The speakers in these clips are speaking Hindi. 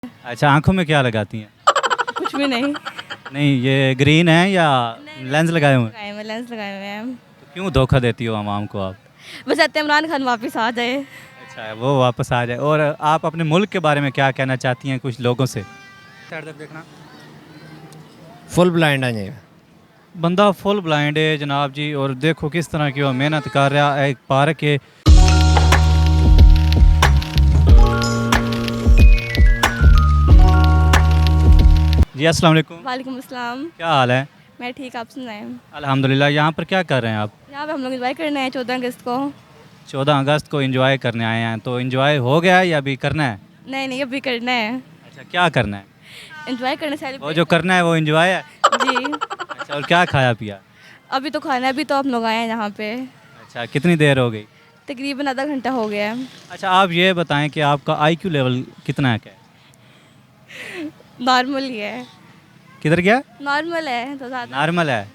अच्छा, आँखों में क्या लगाती हैं? कुछ भी नहीं नहीं, ये ग्रीन है या लेंस लगाए हुए हैं? लगाए हुए लेंस लगाए हुए हैं। तो क्यों धोखा देती हो आवाम को आप? बस चाहते हैं इमरान खान वापस आ जाए। अच्छा, वो वापस आ जाए। और आप अपने मुल्क के बारे में क्या कहना चाहती हैं कुछ लोगों से? इधर देखना। फुल ब्लाइंड है जी। बंदा फुल ब्लाइंड है जनाब जी, और देखो किस तरह की वो मेहनत कर रहा है। एक पार्क है। जी अस्सलाम वालेकुम। वालेकुम अस्सलाम। क्या हाल है? मैं ठीक, आप सुनाएं। अल्हम्दुलिल्लाह। यहाँ पर क्या कर रहे हैं आप? यहाँ पे हम लोग इंजॉय करने हैं 14 अगस्त को। 14 अगस्त को एंजॉय करने आए हैं, तो एंजॉय हो गया है या अभी करना है? नहीं अभी करना है। अच्छा, क्या करना है? इंजॉय करने वो सेलिब्रेट जो करना है वो एंजॉय है। जी। अच्छा, और क्या खाया पिया? अभी तो खाना है, अभी तो आप लोग आए हैं यहाँ पे। अच्छा, कितनी देर हो गई? तकरीबन आधा घंटा हो गया है। अच्छा, आप ये बताएं कि आपका आईक्यू लेवल कितना है? क्या नॉर्मल ही है। किधर गया? नॉर्मल है तो ज़्यादा। नॉर्मल है।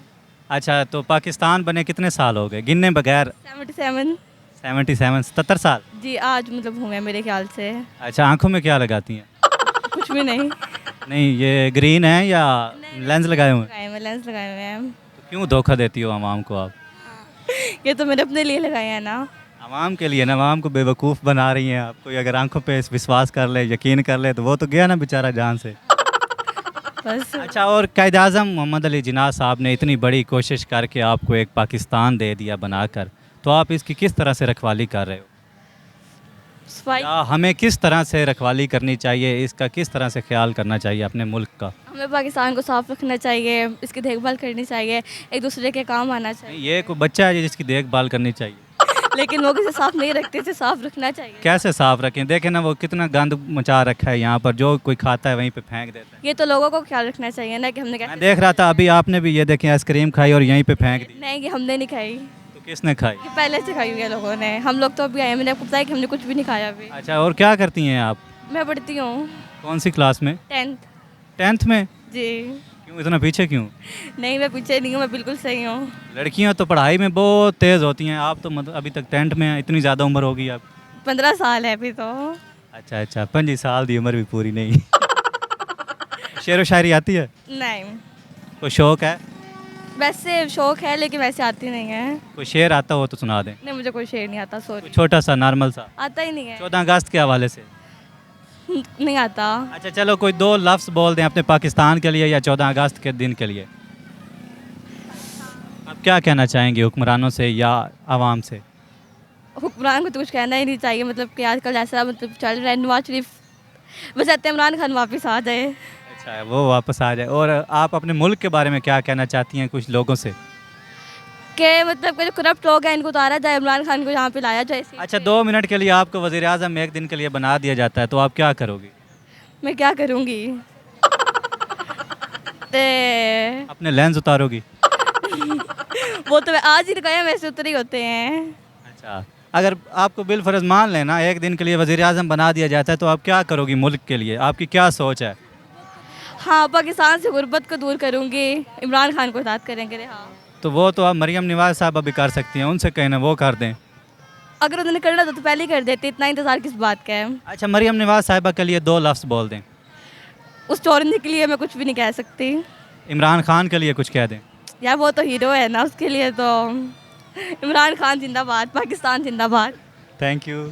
अच्छा, तो पाकिस्तान बने कितने साल हो गए गिनने बगैर? 77। 77 77 साल। जी आज मतलब हुए मेरे ख्याल से। अच्छा, आँखों में क्या लगाती हैं? कुछ भी नहीं नहीं, ये ग्रीन है या लेंस लगाए हुए हैं? लगाए हुए लेंस लगाए हुए हैं। तो क्यों धोखा देती हो आवाम को आप? ये तो मैंने अपने लिए लगाए हैं ना। आवाम के लिए ना, आवाम को बेवकूफ़ बना रही हैं आप। कोई अगर आंखों पे विश्वास कर ले, यकीन कर ले, तो वो तो गया ना बेचारा जान से। बस अच्छा, और कायद आज़म मोहम्मद अली जिन्ना साहब ने इतनी बड़ी कोशिश करके आपको एक पाकिस्तान दे दिया बनाकर, तो आप इसकी किस तरह से रखवाली कर रहे हो? सफाई। या हमें किस तरह से रखवाली करनी चाहिए, इसका किस तरह से ख्याल करना चाहिए अपने मुल्क का? हमें पाकिस्तान को साफ रखना चाहिए, इसकी देखभाल करनी चाहिए, एक दूसरे के काम आना नहीं, चाहिए। ये कोई बच्चा है जिसकी देखभाल करनी चाहिए। लेकिन लोग इसे साफ नहीं रखते, इसे साफ रखना चाहिए। कैसे साफ रखें? देखें ना, वो कितना गंद मचा रखा है यहाँ पर, जो कोई खाता है वहीं पे फेंक देता है। ये तो लोगों को ख्याल रखना चाहिए ना कि हमने मैं कैसे। देख रहा था अभी, आपने भी ये देखें आइसक्रीम खाई और यहीं पे फेंक दी। नहीं, कि हमने नहीं खाई, तो किसने खाई? ये पहले से खाई हुई है लोगों ने। हम लोग तो अभी आए हैं, मैंने आपको बताया कि हमने कुछ भी नहीं खाया अभी। अच्छा, और क्या करती हैं आप? मैं पढ़ती हूँ कौन सी क्लास में? 10th। 10th में? जी। क्यों इतना पीछे क्यों? नहीं मैं पीछे नहीं हूँ, मैं बिल्कुल सही हूँ। लड़कियां तो पढ़ाई में बहुत तेज़ होती हैं, आप तो मतलब अभी तक 10th में हैं, इतनी ज़्यादा उम्र होगी आप। 15 साल है अभी तो। अच्छा, 25 साल की उम्र भी पूरी नहीं। शेर व शायरी आती है? नहीं, कोई शौक है? वैसे शौक है लेकिन वैसे आती नहीं है। कोई शेर आता हो तो सुना दें। नहीं मुझे कोई शेर नहीं आता, सॉरी। छोटा सा नॉर्मल सा, आता ही नहीं है। 14 अगस्त के हवाले से। नहीं आता। अच्छा चलो, कोई 2 लफ्ज़ बोल दें अपने पाकिस्तान के लिए या 14 अगस्त के दिन के लिए। आप क्या कहना चाहेंगे हुक्मरानों से या आवाम से? हुक्मरान को तो कुछ कहना ही नहीं चाहिए, मतलब कि आजकल ऐसा मतलब चल रहा है। नवाज शरीफ, बस चाहते हैं इमरान खान वापस आ जाए। अच्छा, वो वापस आ जाए। और आप अपने मुल्क के बारे में क्या कहना चाहती हैं कुछ लोगों से? कि मतलब कि जो करप्ट लोग हैं इनको उतारा जाए, इमरान खान को यहाँ पे लाया जाए। अच्छा, 2 मिनट के लिए आपको वज़ीर आज़म एक दिन के लिए बना दिया जाता है, तो आप क्या करोगी? मैं क्या करूँगी? ते अपने लेंस उतारोगी? वो तो मैं आज ही लगाया, वैसे उतर ही होते हैं। अच्छा, अगर आपको बिलफर्ज मान लेना एक दिन के लिए वज़ीर आज़म बना दिया जाता है, तो आप क्या करोगी मुल्क के लिए? आपकी क्या सोच है? हाँ, पाकिस्तान से गुर्बत को दूर करूँगी, इमरान खान को इताद करेंगे। हाँ, तो वो तो आप मरियम नवाज साहब भी कर सकती हैं, उनसे कहना वो कर दें। अगर उन्होंने करना तो पहले ही कर देते, इतना इंतज़ार किस बात का है। अच्छा, मरियम नवाज साहिबा के लिए 2 लफ्ज़ बोल दें। उस चोरने के लिए मैं कुछ भी नहीं कह सकती। इमरान खान के लिए कुछ कह दें। यार वो तो हीरो है ना, उसके लिए तो इमरान खान जिंदाबाद, पाकिस्तान जिंदाबाद। Thank you.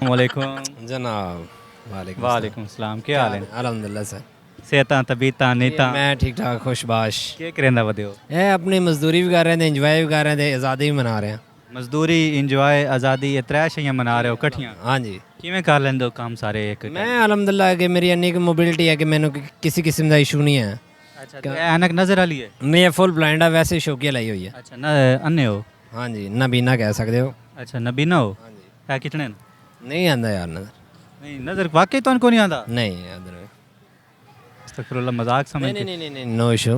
वालेकुम। जनाब वालेकुम सलाम। क्या हाल है? अलहमदिल्ला सर। सेहतां तबीयतां नीतां मैं ठीक ठाक खुशबाश। के करेंदा वदे हो? ए अपनी मजदूरी भी कर रहे थे, इंजॉय भी कर रहे थे, आज़ादी भी मना रहे हैं। मजदूरी, इंजॉय, आज़ादी, ये 3 चीज़ां मना रहे हो कट्ठियां? हाँ जी। किवें कर लेंदे हो काम सारे एक? मैं अलहमदिल्ला कि मेरी अन्नी की मोबिलिटी है कि मैंने किसी किस्म का इशू नहीं है। अच्छा, तो ऐनक नज़र वाली है? मैं फुल ब्लाइंड है, वैसे शौकिया लाई हुई है। अच्छा, न अन्ने हो? हाँ जी, नबीना कह सकते हो। अच्छा, नबीना हो? हाँ जी। है कितने? नहीं आंदा यार नजर। नहीं, नज़र वाकई तो उनको नहीं आंदा? नहीं अदर अस्तगफिरुल्लाह, मजाक समझ नहीं के। नहीं नहीं नो इशू।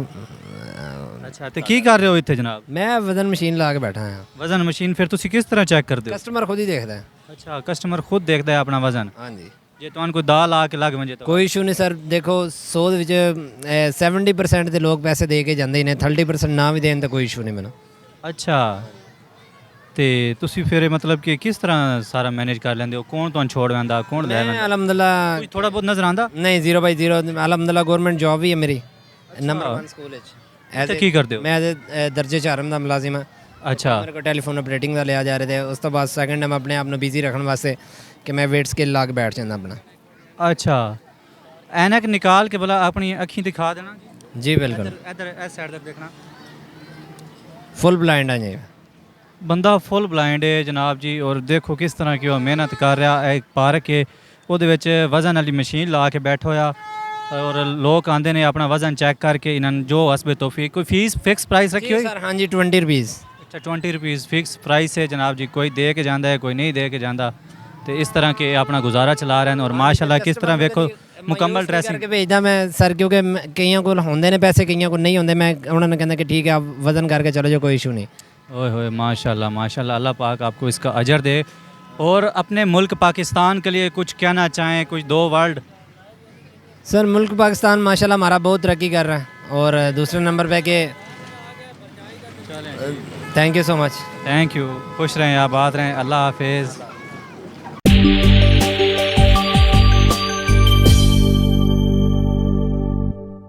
अच्छा, तो की कर रहे हो इत्थे जनाब? मैं वजन मशीन ला के बैठा हाँ। वजन मशीन फिर तुसी किस तरह चेक करते हो? कस्टमर खुद ही देखता है। अच्छा, कस्टमर खुद देखता है अपना वजन? हाँ जी। ਜੇ ਤੁਹਾਨੂੰ ਕੋਈ ਦਾਲ ਆ ਕੇ ਲੱਗ ਵੰਜੇ ਤਾਂ ਕੋਈ ਇਸ਼ੂ ਨਹੀਂ ਸਰ। ਦੇਖੋ 100 ਦੇ ਵਿੱਚ 70% ਦੇ ਲੋਕ ਪੈਸੇ ਦੇ ਕੇ ਜਾਂਦੇ ਹੀ ਨੇ, 30% ਨਾ ਵੀ ਦੇਣ ਤਾਂ ਕੋਈ ਇਸ਼ੂ ਨਹੀਂ ਮੈਨੂੰ। ਅੱਛਾ, ਤੇ ਤੁਸੀਂ ਫਿਰ ਮਤਲਬ ਕਿ ਕਿਸ ਤਰ੍ਹਾਂ ਸਾਰਾ ਮੈਨੇਜ ਕਰ ਲੈਂਦੇ ਹੋ? ਕੌਣ ਤੁਹਾਨੂੰ ਛੋੜ ਲੈਂਦਾ, ਕੌਣ ਲੈ मैं ਲੈਂਦਾ? अलहमदिल्ला ਕੁਝ ਥੋੜਾ ਬਹੁਤ ਨਜ਼ਰ ਆਂਦਾ? नहीं 0/0 अलहमदिल्ला गवर्नमेंट जॉब भी है मेरी नंबर 1 स्कूल ਇੱਥੇ ਕੀ ਕਰਦੇ ਹੋ? मैं दर्जे 4 ਦਾ ਮੁਲਾਜ਼ਮ ਹਾਂ। ਅੱਛਾ ਮੇਰੇ ਕੋਲ ਟੈਲੀਫੋਨ ਆਪਰੇਟਿੰਗ ਦਾ ਲਿਆ ਜਾ ਰਹੇ ਤੇ ਉਸ ਤੋਂ ਬਾਅਦ ਸੈਕੰਡ ਟਾਈਮ ਆਪਣੇ ਆਪ ਨੂੰ ਬਿਜ਼ੀ ਰੱਖਣ ਵਾਸਤੇ ਕਿ ਮੈਂ ਵੇਟ ਸਕੇਲ ਲਾ ਕੇ ਬੈਠ ਜਾਂਦਾ ਆਪਣਾ। ਅੱਛਾ ਐਨਕ ਨਿਕਾਲ ਕੇ ਭਲਾ ਆਪਣੀ ਅੱਖੀਂ ਦਿਖਾ ਦੇਣਾ ਜੀ ਬਿਲकुल ਇੱਧਰ ਇਸ ਸਾਈਡ ਤੇ ਦੇਖਣਾ। ਫੁੱਲ ਬਲਾਈਂਡ ਆ ਜੀ। ਬੰਦਾ ਫੁੱਲ ਬਲਾਈਂਡ ਹੈ ਜਨਾਬ ਜੀ, ਔਰ ਦੇਖੋ ਕਿਸ ਤਰ੍ਹਾਂ ਕਿ ਉਹ ਮਿਹਨਤ ਕਰ ਰਿਹਾ। ਇੱਕ ਪਾਰਕ ਹੈ, ਉਹਦੇ ਵਿੱਚ ਵਜ਼ਨ ਵਾਲੀ ਮਸ਼ੀਨ ਲਾ ਕੇ ਬੈਠਾ ਹੋਇਆ, ਔਰ ਲੋਕ ਆਂਦੇ ਨੇ ਆਪਣਾ ਵਜ਼ਨ ਚੈੱਕ ਕਰਕੇ ਇਹਨਾਂ ਨੂੰ ਜੋ ਹਸਬੇ ਤੋਫੀਕ। ਕੋਈ ਫੀਸ ਫਿਕਸ ਪ੍ਰਾइस ਰੱਖੀ ਹੋਈ? ਸਰ ਹਾਂਜੀ 20 ਰੁਪਏ। अच्छा 20 रुपीज़ फिक्स प्राइस है जनाब जी, कोई दे के जाता है कोई नहीं दे के जाता। तो इस तरह के अपना गुजारा चला रहे हैं और माशाल्लाह किस तरह वेखो मुकम्मल ड्रेसिंग ਕਰਕੇ ਭੇਜਦਾ ਮੈਂ ਸਰ, ਕਿਉਂਕਿ ਕਈਆਂ ਕੋਲ ਹੁੰਦੇ ਨੇ ਪੈਸੇ, ਕਈਆਂ ਕੋਲ ਨਹੀਂ ਹੁੰਦੇ। ਮੈਂ ਉਹਨਾਂ ਨੂੰ ਕਹਿੰਦਾ ਕਿ ਠੀਕ ਹੈ ਆਪ ਵਜ਼ਨ ਕਰਕੇ ਚਲੋ ਜੋ कोई इशू नहीं। ओए होए माशाल्लाह माशाल्लाह, अल्लाह पाक आपको इसका अजर दे। और अपने मुल्क पाकिस्तान के लिए कुछ कहना चाहें, कुछ 2 वर्ड? सर मुल्क पाकिस्तान माशाल्लाह हमारा बहुत तरक्की कर रहा है और दूसरे नंबर पे कि thank you so much. Thank you, खुश रहें, आबाद रहें, अल्लाह हाफिज़।